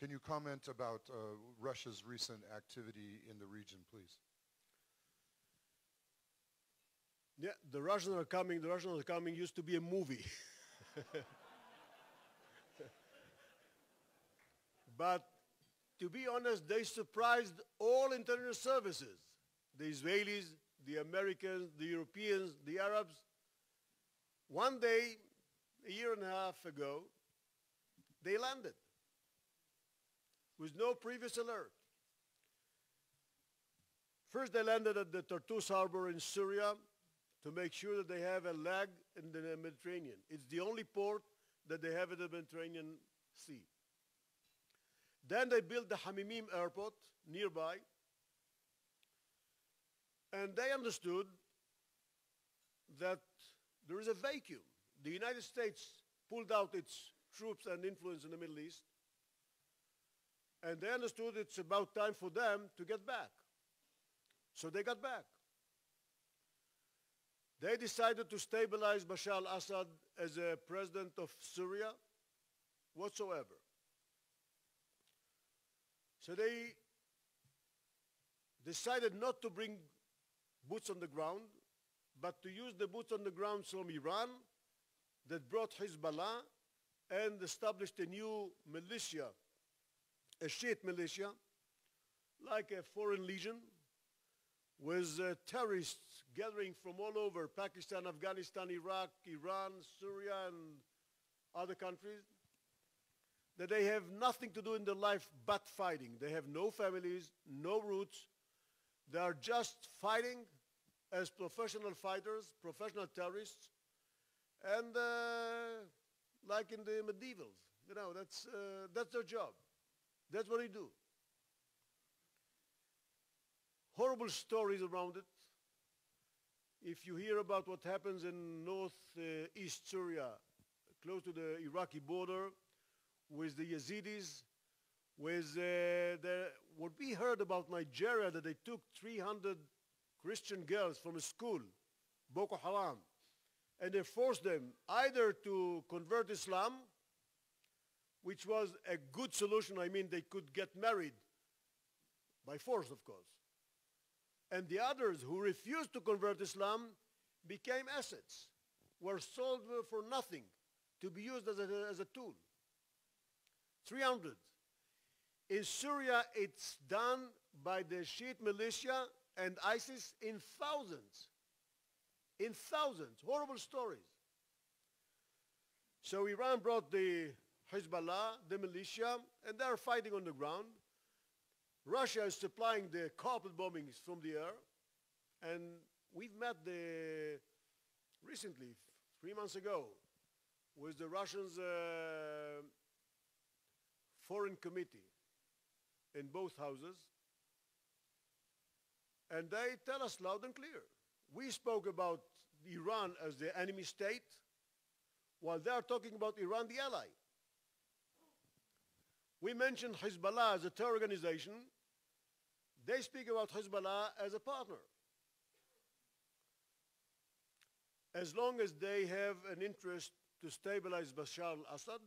Can you comment about Russia's recent activity in the region, please? Yeah, the Russians are coming used to be a movie. But to be honest, they surprised all intelligence services, the Israelis, the Americans, the Europeans, the Arabs. One day, a year and a half ago, they landed with no previous alert. First, they landed at the Tartus harbor in Syria to make sure that they have a leg in the Mediterranean. It's the only port that they have in the Mediterranean Sea. Then they built the Hamimim airport nearby, and they understood that there is a vacuum. The United States pulled out its troops and influence in the Middle East, and they understood it's about time for them to get back. So they got back. They decided to stabilize Bashar al-Assad as a president of Syria whatsoever. So they decided not to bring boots on the ground, but to use the boots on the ground from Iran that brought Hezbollah and established a new militia, a Shiite militia, like a foreign legion, with terrorists gathering from all over Pakistan, Afghanistan, Iraq, Iran, Syria, and other countries, that they have nothing to do in their life but fighting. They have no families, no roots. They are just fighting as professional fighters, professional terrorists, and like in the medievals, you know, that's their job. That's what they do. Horrible stories around it. If you hear about what happens in northeast Syria, close to the Iraqi border, with the Yazidis, with what we heard about Nigeria, that they took 300 Christian girls from a school, Boko Haram, and they forced them either to convert Islam, which was a good solution. I mean, they could get married by force, of course. And the others who refused to convert Islam became assets, were sold for nothing to be used as a tool. 300. In Syria, it's done by the Shiite militia and ISIS in thousands. In thousands. Horrible stories. So Iran brought the Hezbollah, the militia, and they're fighting on the ground. Russia is supplying the carpet bombings from the air. And we've met recently, 3 months ago, with the Russians' Foreign Committee in both houses. And they tell us loud and clear. We spoke about Iran as the enemy state, while they are talking about Iran, the ally. We mentioned Hezbollah as a terror organization. They speak about Hezbollah as a partner. As long as they have an interest to stabilize Bashar al-Assad,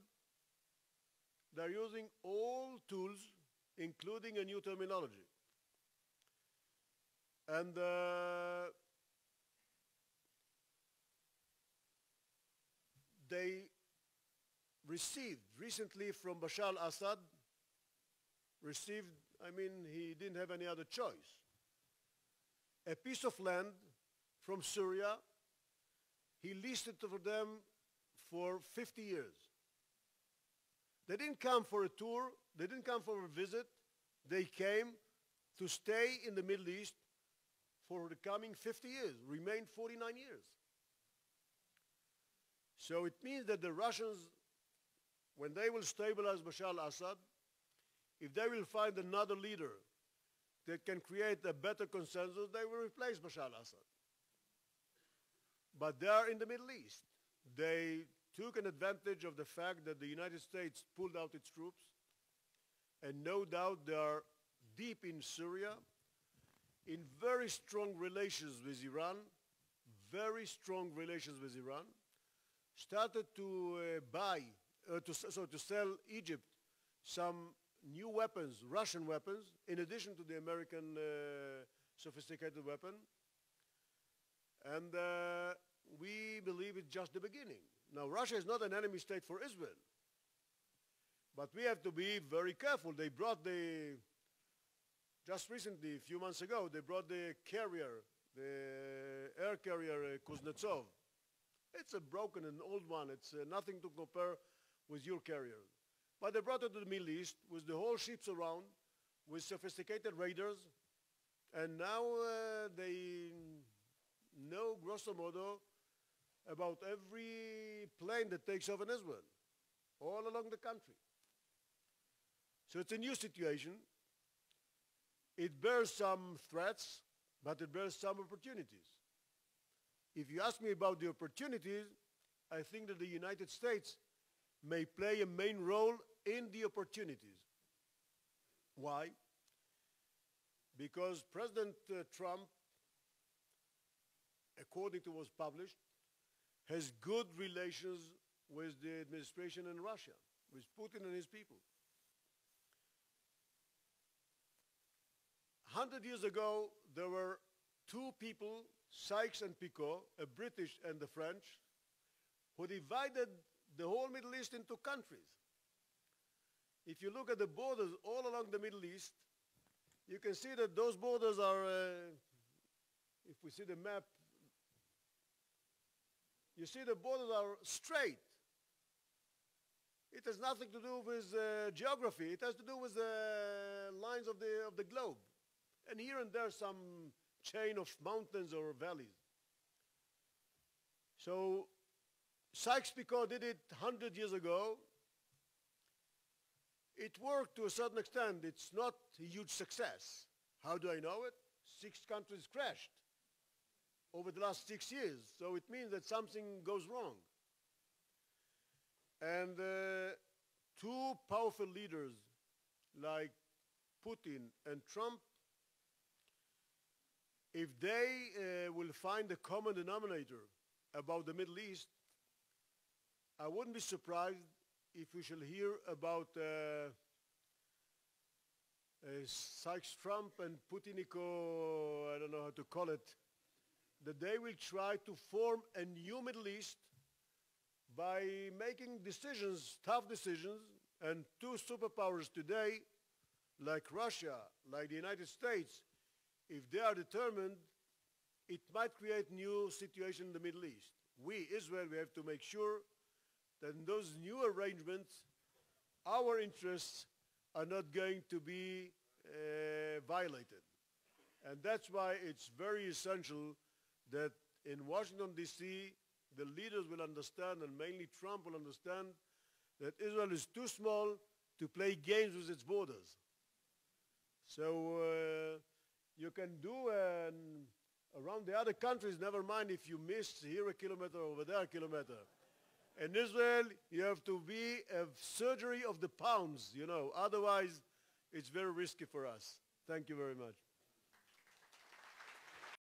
they're using all tools, including a new terminology. And they received recently from Bashar al-Assad, he didn't have any other choice, a piece of land from Syria. He leased it for them for 50 years. They didn't come for a tour. They didn't come for a visit. They came to stay in the Middle East for the coming 50 years, remain 49 years. So it means that the Russians, when they will stabilize Bashar al-Assad, if they will find another leader that can create a better consensus, they will replace Bashar al-Assad. But they are in the Middle East. They took an advantage of the fact that the United States pulled out its troops, and no doubt they are deep in Syria, in very strong relations with Iran, started to to sell Egypt some new weapons, Russian weapons, in addition to the American sophisticated weapon. And we believe it's just the beginning. Now, Russia is not an enemy state for Israel. But we have to be very careful. They brought just recently, a few months ago, they brought the carrier, the air carrier Kuznetsov. It's a broken and old one. It's nothing to compare with your carrier. But they brought it to the Middle East with the whole ships around, with sophisticated radars. And now they know, grosso modo, about every plane that takes off in Israel, all along the country. So it's a new situation. It bears some threats, but it bears some opportunities. If you ask me about the opportunities, I think that the United States may play a main role in the opportunities. Why? Because President Trump, according to what was published, has good relations with the administration in Russia, with Putin and his people. 100 years ago, there were two people, Sykes and Picot, a British and the French, who divided the whole Middle East into countries. If you look at the borders all along the Middle East, you can see that those borders are, if we see the map, you see the borders are straight. It has nothing to do with geography. It has to do with the lines of the globe. And here and there some chain of mountains or valleys. So Sykes-Picot did it 100 years ago. It worked to a certain extent. It's not a huge success. How do I know it? 6 countries crashed over the last 6 years. So it means that something goes wrong. And two powerful leaders like Putin and Trump, if they will find a common denominator about the Middle East, I wouldn't be surprised if we shall hear about Sykes-Trump and Putinico, I don't know how to call it, that they will try to form a new Middle East by making decisions, tough decisions, and two superpowers today, like Russia, like the United States, if they are determined, it might create new situation in the Middle East. We, Israel, we have to make sure that in those new arrangements, our interests are not going to be violated. And that's why it's very essential that in Washington, D.C., the leaders will understand, and mainly Trump will understand, that Israel is too small to play games with its borders. So you can do around the other countries, never mind if you miss here a kilometer, over there a kilometer. In Israel, you have to be a surgery of the pounds, you know. Otherwise, it's very risky for us. Thank you very much.